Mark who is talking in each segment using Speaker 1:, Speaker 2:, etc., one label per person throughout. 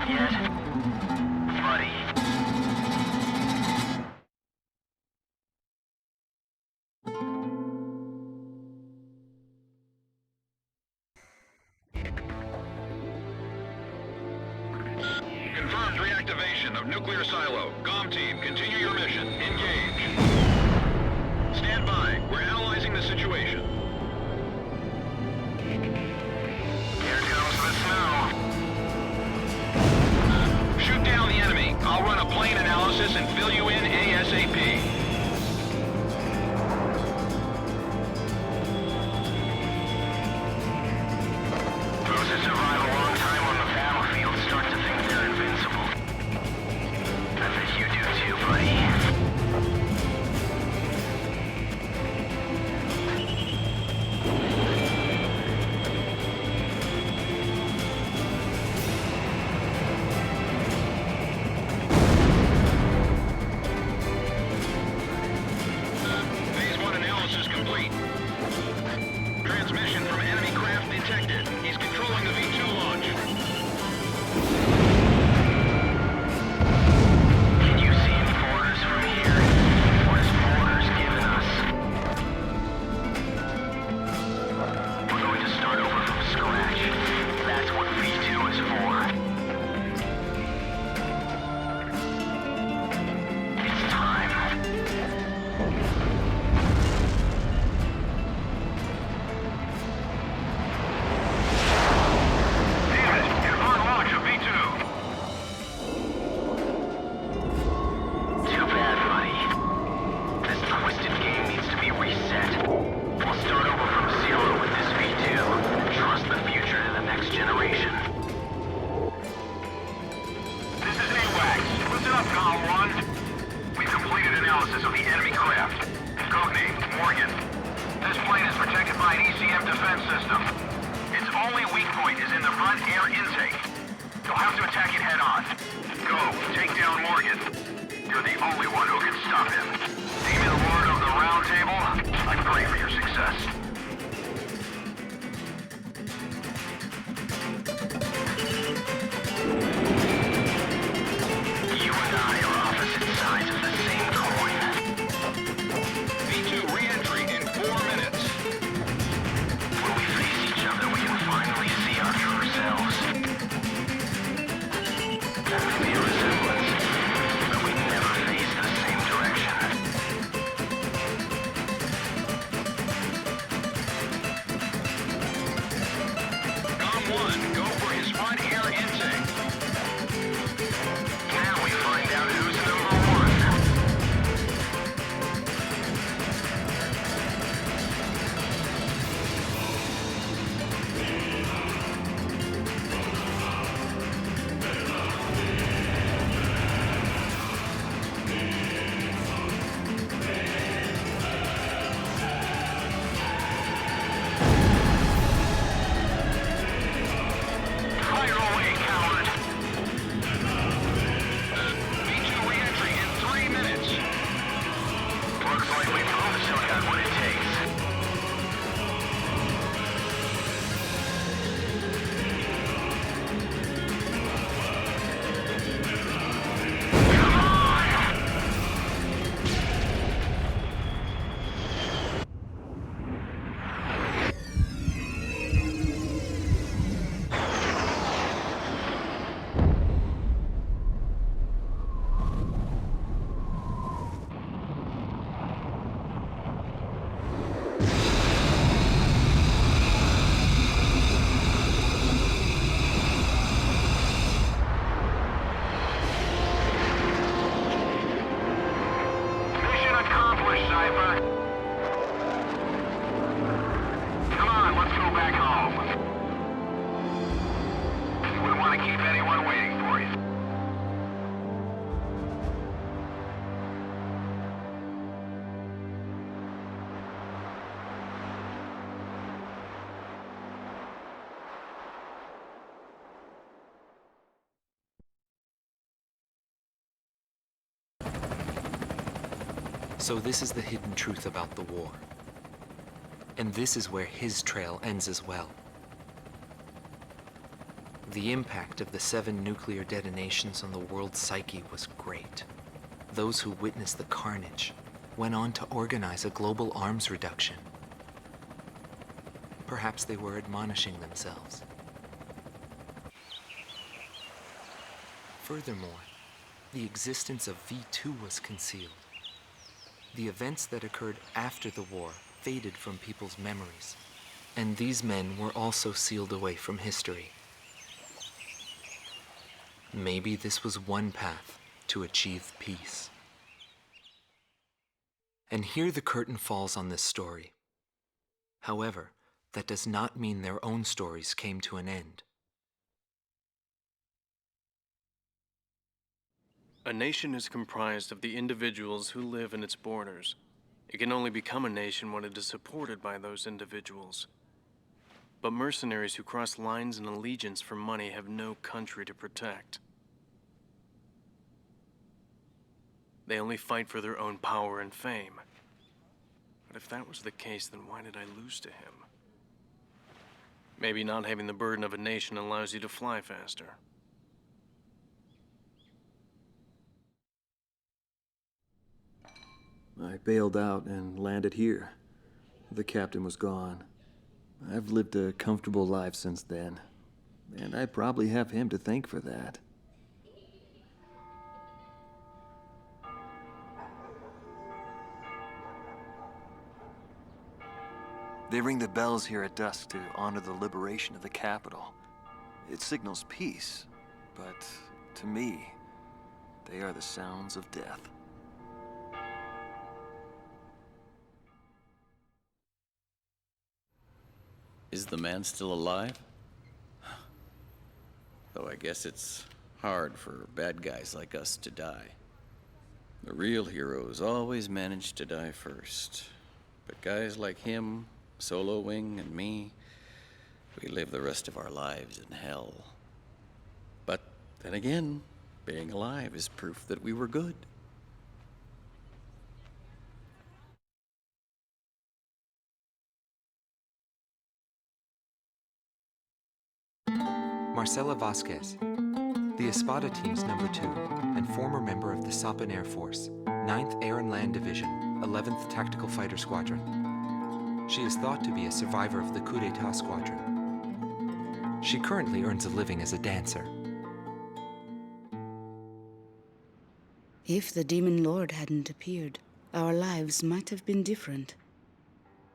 Speaker 1: yet? Buddy.
Speaker 2: Confirmed reactivation of nuclear silo. Com team, continue your mission. Engage. Stand by. We're analyzing the situation.
Speaker 1: Here comes the snow.
Speaker 2: Shoot down the enemy. I'll run a plane analysis and fill you in ASAP.
Speaker 1: Those who survive a long time on the battlefield start to think they're invincible. I bet you do too, buddy.
Speaker 2: Phase 1 analysis complete. Transmission from enemy craft detected. He's controlling the V2 launch.
Speaker 1: Can you see any orders from here? What is orders given us? We're going to start over from scratch. That's what V2 is for. It's time.
Speaker 2: Damn it! Confirmed launch of V2.
Speaker 1: Too bad, buddy. This twisted game needs to be reset. We'll start over from zero with this V2. Trust the future to the next generation.
Speaker 2: This is AWACS. Listen up, Column 1. We've completed analysis of the enemy craft. Codename, Morgan. This plane is protected by an ECM defense system. Its only weak point is in the front air intake. You'll have to attack it head-on. Go, take down Morgan. You're the only one who can stop him. Demon Lord of the Round Table, I pray for your success.
Speaker 1: You and I are opposite sides of the same coin.
Speaker 2: V2 re-entry in 4 minutes.
Speaker 1: When we face each other, we can finally see our true selves. There may be a resemblance, but we never face the same direction.
Speaker 2: Com 1, go for his front air intake.
Speaker 1: Now we find out who's number one.
Speaker 2: Fire away, coward! V2 re-entry in 3 minutes.
Speaker 1: Looks like we both still got what it takes. Come on!
Speaker 2: Mission accomplished, Cypher. Come on, let's go back home. You wouldn't want to keep anyone waiting for you.
Speaker 3: So this is the hidden truth about the war. And this is where his trail ends as well. The impact of the 7 nuclear detonations on the world's psyche was great. Those who witnessed the carnage went on to organize a global arms reduction. Perhaps they were admonishing themselves. Furthermore, the existence of V2 was concealed. The events that occurred after the war faded from people's memories, and these men were also sealed away from history. Maybe this was one path to achieve peace. And here the curtain falls on this story. However, that does not mean their own stories came to an end.
Speaker 4: A nation is comprised of the individuals who live in its borders. It can only become a nation when it is supported by those individuals. But mercenaries who cross lines in allegiance for money have no country to protect. They only fight for their own power and fame. But if that was the case, then why did I lose to him? Maybe not having the burden of a nation allows you to fly faster.
Speaker 5: I bailed out and landed here. The captain was gone. I've lived a comfortable life since then, and I probably have him to thank for that. They ring the bells here at dusk to honor the liberation of the capital. It signals peace, but to me, they are the sounds of death.
Speaker 6: Is the man still alive? Though I guess it's hard for bad guys like us to die. The real heroes always manage to die first. But guys like him, Solo Wing, and me, we live the rest of our lives in hell. But then again, being alive is proof that we were good.
Speaker 3: Marcela Vasquez, the Espada team's number 2 and former member of the Sapan Air Force, 9th Air and Land Division, 11th Tactical Fighter Squadron. She is thought to be a survivor of the coup d'etat squadron. She currently earns a living as a dancer.
Speaker 7: If the Demon Lord hadn't appeared, our lives might have been different.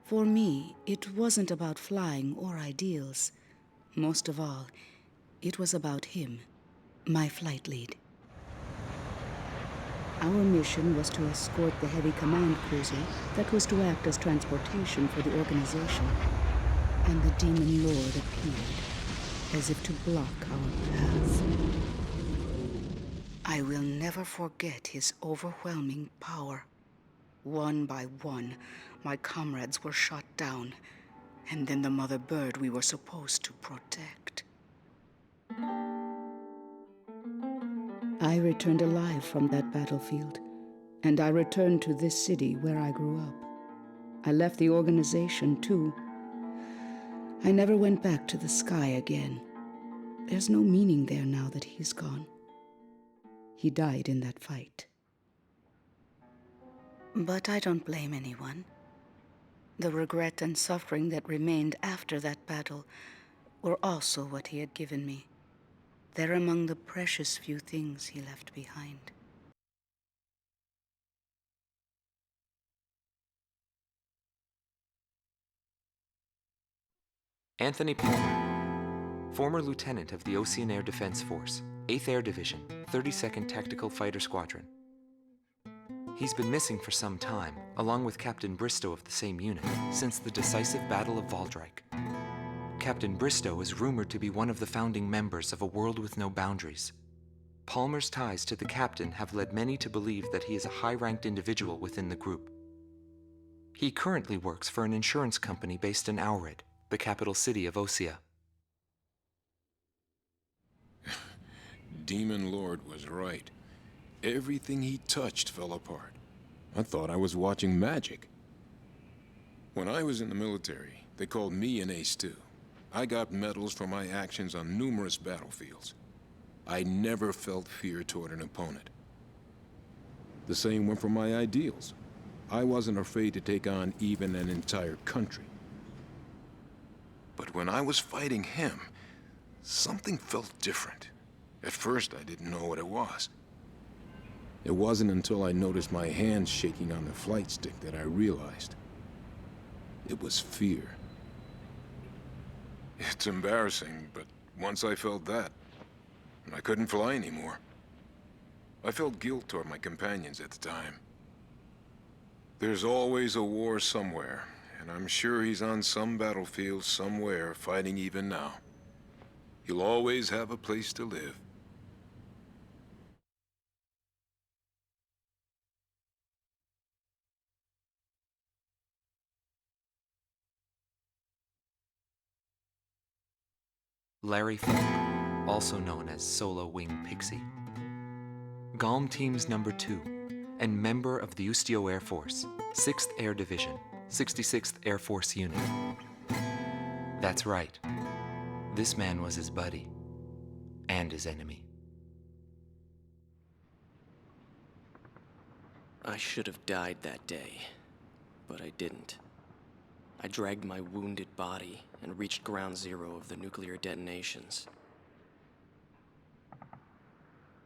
Speaker 7: For me, it wasn't about flying or ideals. Most of all, it was about him, my flight lead. Our mission was to escort the heavy command cruiser that was to act as transportation for the organization. And the Demon Lord appeared, as if to block our path. I will never forget his overwhelming power. One by one, my comrades were shot down, and then the mother bird we were supposed to protect. I returned alive from that battlefield, and I returned to this city where I grew up. I left the organization, too. I never went back to the sky again. There's no meaning there now that he's gone. He died in that fight. But I don't blame anyone. The regret and suffering that remained after that battle were also what he had given me. They're among the precious few things he left behind.
Speaker 3: Anthony Palmer, former lieutenant of the Ocean Air Defense Force, 8th Air Division, 32nd Tactical Fighter Squadron. He's been missing for some time, along with Captain Bristow of the same unit, since the decisive Battle of Valdreich. Captain Bristow is rumored to be one of the founding members of A World with No Boundaries. Palmer's ties to the captain have led many to believe that he is a high-ranked individual within the group. He currently works for an insurance company based in Aurid, the capital city of Osea.
Speaker 8: Demon Lord was right. Everything he touched fell apart. I thought I was watching magic. When I was in the military, they called me an ace too. I got medals for my actions on numerous battlefields. I never felt fear toward an opponent. The same went for my ideals. I wasn't afraid to take on even an entire country. But when I was fighting him, something felt different. At first, I didn't know what it was. It wasn't until I noticed my hands shaking on the flight stick that I realized. It was fear. It's embarrassing, but once I felt that, I couldn't fly anymore. I felt guilt toward my companions at the time. There's always a war somewhere, and I'm sure he's on some battlefield somewhere fighting even now. He'll always have a place to live.
Speaker 3: Larry Falk, also known as Solo Wing Pixy. GALM Team's number 2, and member of the Ustio Air Force, 6th Air Division, 66th Air Force Unit. That's right. This man was his buddy, and his enemy.
Speaker 9: I should have died that day, but I didn't. I dragged my wounded body and reached ground zero of the nuclear detonations.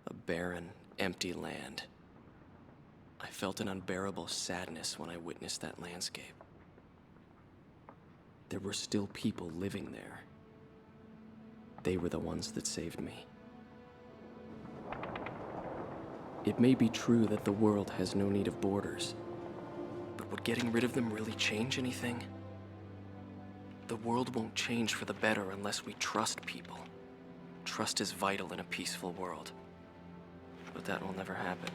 Speaker 9: A barren, empty land. I felt an unbearable sadness when I witnessed that landscape. There were still people living there. They were the ones that saved me. It may be true that the world has no need of borders, but would getting rid of them really change anything? The world won't change for the better unless we trust people. Trust is vital in a peaceful world. But that will never happen.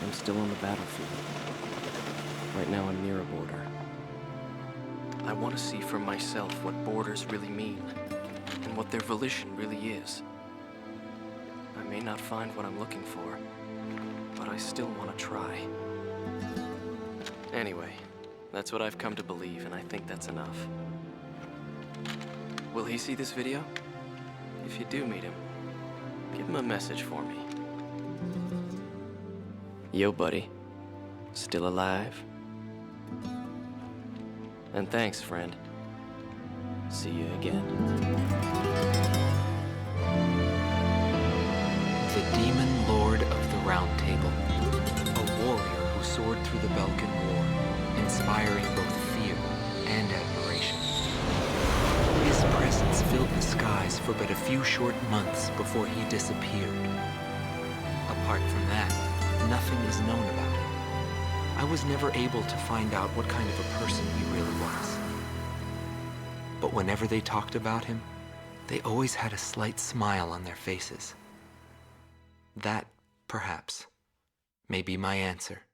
Speaker 9: I'm still on the battlefield. Right now I'm near a border. I want to see for myself what borders really mean, and what their volition really is. I may not find what I'm looking for, but I still want to try. Anyway, that's what I've come to believe, and I think that's enough. Will he see this video? If you do meet him, give him a message for me. Yo, buddy. Still alive? And thanks, friend. See you again.
Speaker 3: The Demon Lord of the Round Table. A warrior who soared through the Balkan War, inspiring both fear and admiration. His presence filled the skies for but a few short months before he disappeared. Apart from that, nothing is known about him. I was never able to find out what kind of a person he really was. But whenever they talked about him, they always had a slight smile on their faces. That, perhaps, may be my answer.